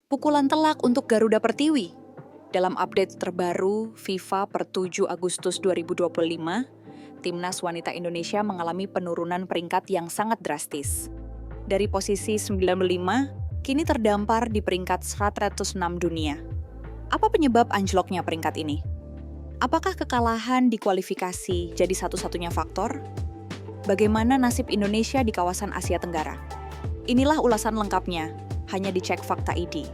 Pukulan telak untuk Garuda Pertiwi. Dalam update terbaru FIFA per 7 Agustus 2025, Timnas Wanita Indonesia mengalami penurunan peringkat yang sangat drastis. Dari posisi 95, kini terdampar di peringkat 106 dunia. Apa penyebab anjloknya peringkat ini? Apakah kekalahan di kualifikasi jadi satu-satunya faktor? Bagaimana nasib Indonesia di kawasan Asia Tenggara? Inilah ulasan lengkapnya, hanya di Cek Fakta ID.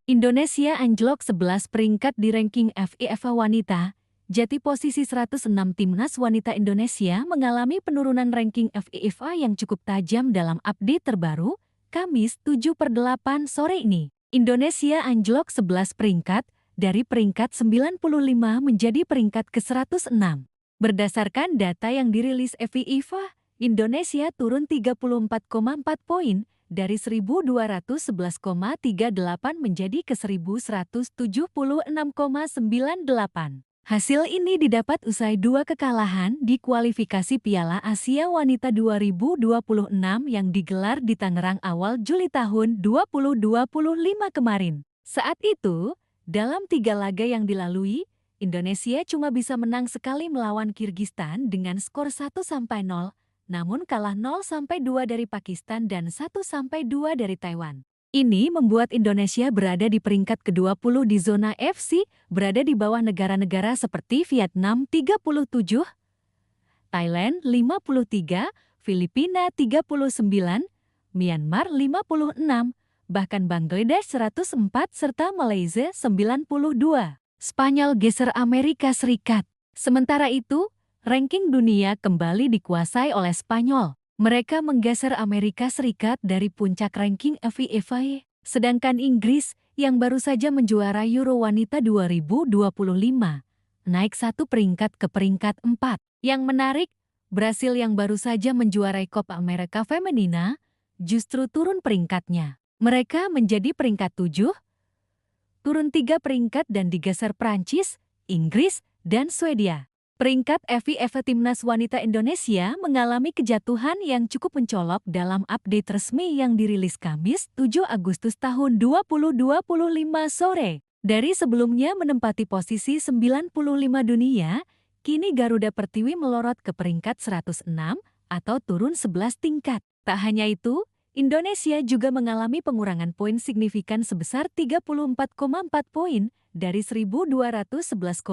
Indonesia anjlok 11 peringkat di ranking FIFA Wanita. Jati posisi 106 Timnas Wanita Indonesia mengalami penurunan ranking FIFA yang cukup tajam dalam update terbaru, Kamis 7/8 sore ini. Indonesia anjlok 11 peringkat, dari peringkat 95 menjadi peringkat ke-106. Berdasarkan data yang dirilis FIFA, Indonesia turun 34,4 poin, dari 1.211,38 menjadi ke 1.176,98. Hasil ini didapat usai dua kekalahan di kualifikasi Piala Asia Wanita 2026 yang digelar di Tangerang awal Juli tahun 2025 kemarin. Saat itu, dalam 3 laga yang dilalui, Indonesia cuma bisa menang sekali melawan Kirgistan dengan skor 1-0, namun kalah 0-2 dari Pakistan dan 1-2 dari Taiwan. Ini membuat Indonesia berada di peringkat ke-20 di zona FC, berada di bawah negara-negara seperti Vietnam 37, Thailand 53, Filipina 39, Myanmar 56, bahkan Bangladesh 104 serta Malaysia 92. Spanyol geser Amerika Serikat. Sementara itu, ranking dunia kembali dikuasai oleh Spanyol. Mereka menggeser Amerika Serikat dari puncak ranking FIFA, sedangkan Inggris, yang baru saja menjuara Euro Wanita 2025, naik 1 peringkat ke peringkat 4. Yang menarik, Brasil yang baru saja menjuarai Copa America Femenina, justru turun peringkatnya. Mereka menjadi peringkat 7, turun 3 peringkat dan digeser Prancis, Inggris, dan Swedia. Peringkat FIFA Timnas Wanita Indonesia mengalami kejatuhan yang cukup mencolok dalam update resmi yang dirilis Kamis 7 Agustus tahun 2025 sore. Dari sebelumnya menempati posisi 95 dunia, kini Garuda Pertiwi melorot ke peringkat 106 atau turun 11 tingkat. Tak hanya itu, Indonesia juga mengalami pengurangan poin signifikan sebesar 34,4 poin, dari 1.211,38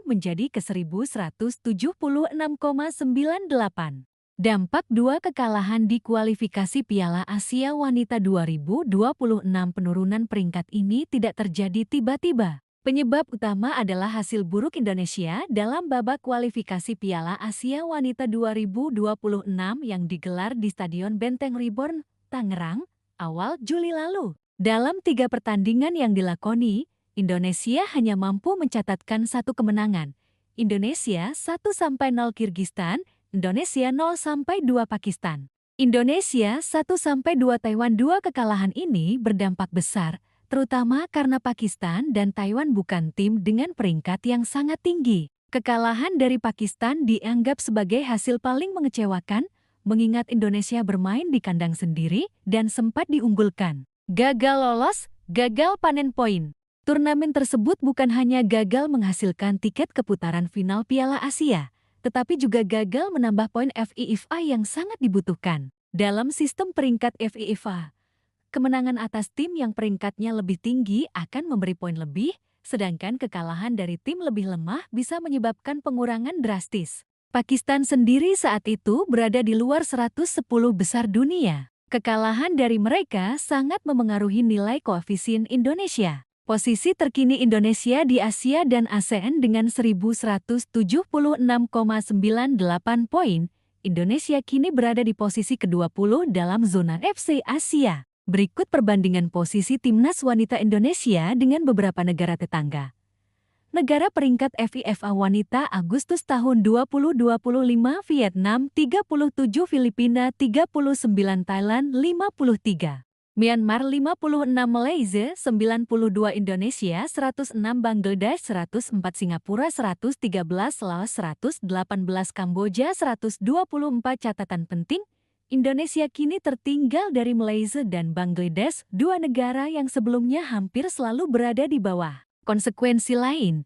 menjadi ke 1.176,98. Dampak dua kekalahan di kualifikasi Piala Asia Wanita 2026 penurunan peringkat ini tidak terjadi tiba-tiba. Penyebab utama adalah hasil buruk Indonesia dalam babak kualifikasi Piala Asia Wanita 2026 yang digelar di Stadion Benteng Reborn, Tangerang, awal Juli lalu. Dalam 3 pertandingan yang dilakoni, Indonesia hanya mampu mencatatkan 1 kemenangan. Indonesia 1-0 Kirgistan, Indonesia 0-2 Pakistan. Indonesia 1-2 Taiwan. 2 kekalahan ini berdampak besar, terutama karena Pakistan dan Taiwan bukan tim dengan peringkat yang sangat tinggi. Kekalahan dari Pakistan dianggap sebagai hasil paling mengecewakan, mengingat Indonesia bermain di kandang sendiri dan sempat diunggulkan. Gagal lolos, gagal panen poin. Turnamen tersebut bukan hanya gagal menghasilkan tiket ke putaran final Piala Asia, tetapi juga gagal menambah poin FIFA yang sangat dibutuhkan. Dalam sistem peringkat FIFA, kemenangan atas tim yang peringkatnya lebih tinggi akan memberi poin lebih, sedangkan kekalahan dari tim lebih lemah bisa menyebabkan pengurangan drastis. Pakistan sendiri saat itu berada di luar 110 besar dunia. Kekalahan dari mereka sangat memengaruhi nilai koefisien Indonesia. Posisi terkini Indonesia di Asia dan ASEAN dengan 1.176,98 poin, Indonesia kini berada di posisi ke-20 dalam zona FC Asia. Berikut perbandingan posisi Timnas Wanita Indonesia dengan beberapa negara tetangga. Negara peringkat FIFA Wanita Agustus tahun 2025 Vietnam 37, Filipina 39, Thailand 53. Myanmar 56, Malaysia 92, Indonesia 106, Bangladesh 104, Singapura 113, Laos 118, Kamboja 124. Catatan penting, Indonesia kini tertinggal dari Malaysia dan Bangladesh, dua negara yang sebelumnya hampir selalu berada di bawah. Konsekuensi lain,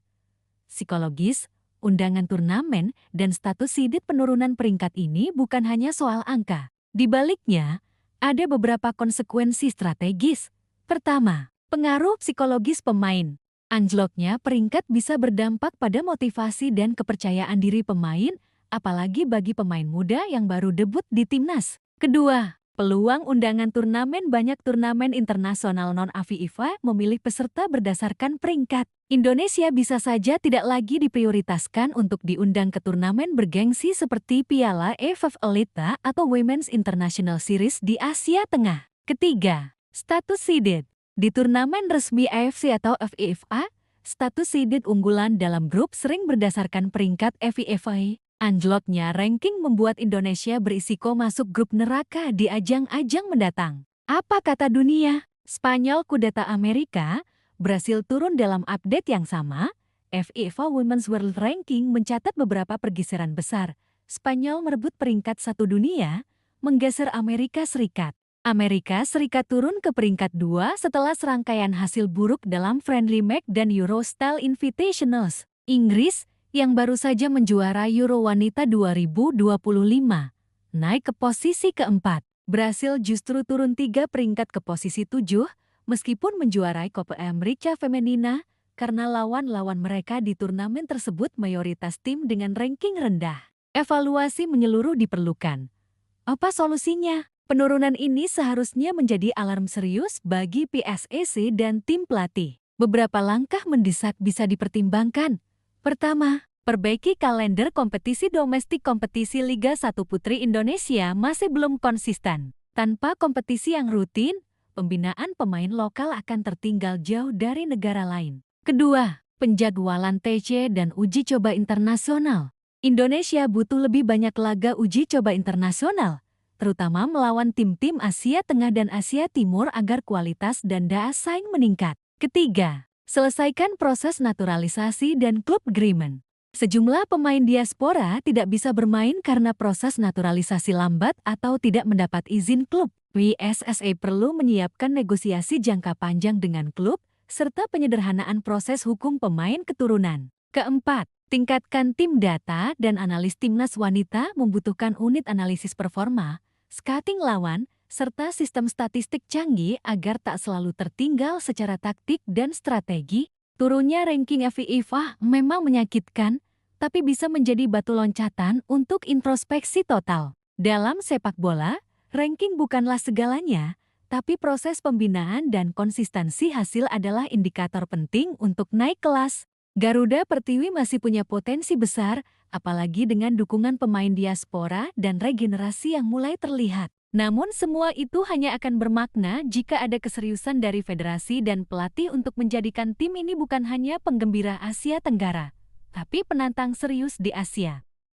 psikologis, undangan turnamen, dan status seeded penurunan peringkat ini bukan hanya soal angka. Di baliknya, ada beberapa konsekuensi strategis. Pertama, pengaruh psikologis pemain. Anjloknya peringkat bisa berdampak pada motivasi dan kepercayaan diri pemain, apalagi bagi pemain muda yang baru debut di timnas. Kedua, peluang undangan turnamen. Banyak turnamen internasional non-AFIFA memilih peserta berdasarkan peringkat. Indonesia bisa saja tidak lagi diprioritaskan untuk diundang ke turnamen bergengsi seperti Piala AFF Elite atau Women's International Series di Asia Tengah. Ketiga, status seeded. Di turnamen resmi AFC atau FIFA, status seeded unggulan dalam grup sering berdasarkan peringkat FIFA. Anjloknya ranking membuat Indonesia berisiko masuk grup neraka di ajang-ajang mendatang. Apa kata dunia? Spanyol kudeta Amerika, Brasil turun dalam update yang sama. FIFA Women's World Ranking mencatat beberapa pergeseran besar. Spanyol merebut peringkat 1 dunia, menggeser Amerika Serikat. Amerika Serikat turun ke peringkat 2 setelah serangkaian hasil buruk dalam Friendly Match dan Eurostyle Invitationals. Inggris, yang baru saja menjuara Euro Wanita 2025, naik ke posisi keempat. Brasil justru turun 3 peringkat ke posisi 7, meskipun menjuarai Copa América Femenina, karena lawan-lawan mereka di turnamen tersebut mayoritas tim dengan ranking rendah. Evaluasi menyeluruh diperlukan. Apa solusinya? Penurunan ini seharusnya menjadi alarm serius bagi PSSI dan tim pelatih. Beberapa langkah mendesak bisa dipertimbangkan. Pertama, perbaiki kalender kompetisi domestik. Kompetisi Liga 1 Putri Indonesia masih belum konsisten. Tanpa kompetisi yang rutin, pembinaan pemain lokal akan tertinggal jauh dari negara lain. Kedua, penjadwalan TC dan uji coba internasional. Indonesia butuh lebih banyak laga uji coba internasional, terutama melawan tim-tim Asia Tengah dan Asia Timur agar kualitas dan daya saing meningkat. Ketiga, selesaikan proses naturalisasi dan klub agreement. Sejumlah pemain diaspora tidak bisa bermain karena proses naturalisasi lambat atau tidak mendapat izin klub. PSSI perlu menyiapkan negosiasi jangka panjang dengan klub, serta penyederhanaan proses hukum pemain keturunan. Keempat, tingkatkan tim data dan analis timnas wanita membutuhkan unit analisis performa, scouting lawan, serta sistem statistik canggih agar tak selalu tertinggal secara taktik dan strategi. Turunnya ranking FIFA memang menyakitkan, tapi bisa menjadi batu loncatan untuk introspeksi total. Dalam sepak bola, ranking bukanlah segalanya, tapi proses pembinaan dan konsistensi hasil adalah indikator penting untuk naik kelas. Garuda Pertiwi masih punya potensi besar, apalagi dengan dukungan pemain diaspora dan regenerasi yang mulai terlihat. Namun semua itu hanya akan bermakna jika ada keseriusan dari federasi dan pelatih untuk menjadikan tim ini bukan hanya penggembira Asia Tenggara, tapi penantang serius di Asia.